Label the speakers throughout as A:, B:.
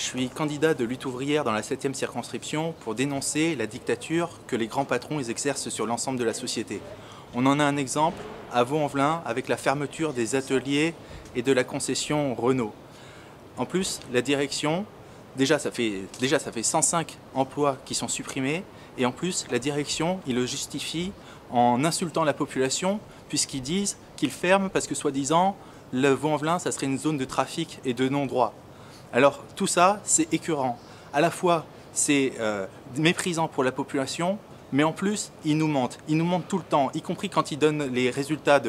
A: Je suis candidat de lutte ouvrière dans la 7e circonscription pour dénoncer la dictature que les grands patrons exercent sur l'ensemble de la société. On en a un exemple à Vaux-en-Velin avec la fermeture des ateliers et de la concession Renault. En plus, la direction, déjà ça fait 105 emplois qui sont supprimés, et en plus la direction, il le justifie en insultant la population puisqu'ils disent qu'ils ferment parce que soi-disant le Vaux-en-Velin ça serait une zone de trafic et de non-droit. Alors tout ça c'est écœurant, à la fois c'est méprisant pour la population, mais en plus ils nous mentent tout le temps, y compris quand ils donnent les résultats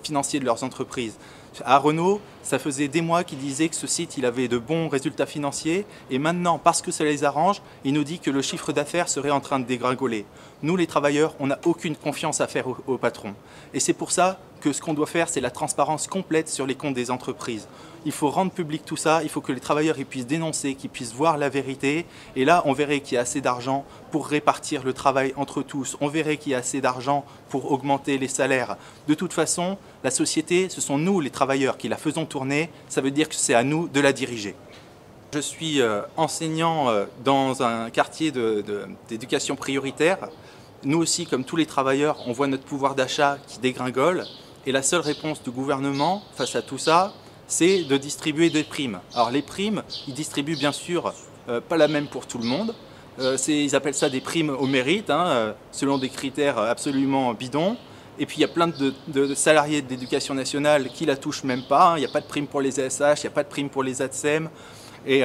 A: financiers de leurs entreprises. À Renault, ça faisait des mois qu'ils disaient que ce site il avait de bons résultats financiers, et maintenant, parce que ça les arrange, ils nous disent que le chiffre d'affaires serait en train de dégringoler. Nous, les travailleurs, on n'a aucune confiance à faire au patron. Et c'est pour ça que ce qu'on doit faire, c'est la transparence complète sur les comptes des entreprises. Il faut rendre public tout ça, il faut que les travailleurs ils puissent dénoncer, qu'ils puissent voir la vérité. Et là, on verrait qu'il y a assez d'argent pour répartir le travail entre tous. On verrait qu'il y a assez d'argent pour augmenter les salaires. De toute façon, la société, ce sont nous, les travailleurs, qui la faisons tourner. Ça veut dire que c'est à nous de la diriger. Je suis enseignant dans un quartier d'éducation prioritaire. Nous aussi, comme tous les travailleurs, on voit notre pouvoir d'achat qui dégringole. Et la seule réponse du gouvernement face à tout ça, c'est de distribuer des primes. Alors les primes, ils distribuent bien sûr pas la même pour tout le monde. Ils appellent ça des primes au mérite, selon des critères absolument bidons. Et puis il y a plein de salariés de l'éducation nationale qui la touchent même pas. Il n'y a pas de prime pour les ASH, il n'y a pas de prime pour les ATSEM. Et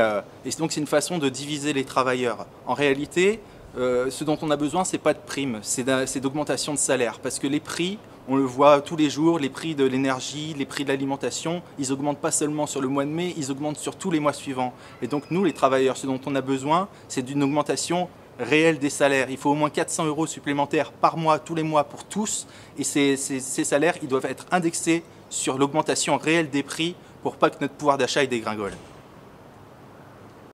A: donc c'est une façon de diviser les travailleurs. En réalité, ce dont on a besoin, c'est pas de primes, c'est d'augmentation de salaire. Parce que les prix, on le voit tous les jours, les prix de l'énergie, les prix de l'alimentation, ils augmentent pas seulement sur le mois de mai, ils augmentent sur tous les mois suivants. Et donc nous, les travailleurs, ce dont on a besoin, c'est d'une augmentation réelle des salaires. Il faut au moins 400 € supplémentaires par mois, tous les mois pour tous. Et ces salaires, ils doivent être indexés sur l'augmentation réelle des prix pour pas que notre pouvoir d'achat dégringole.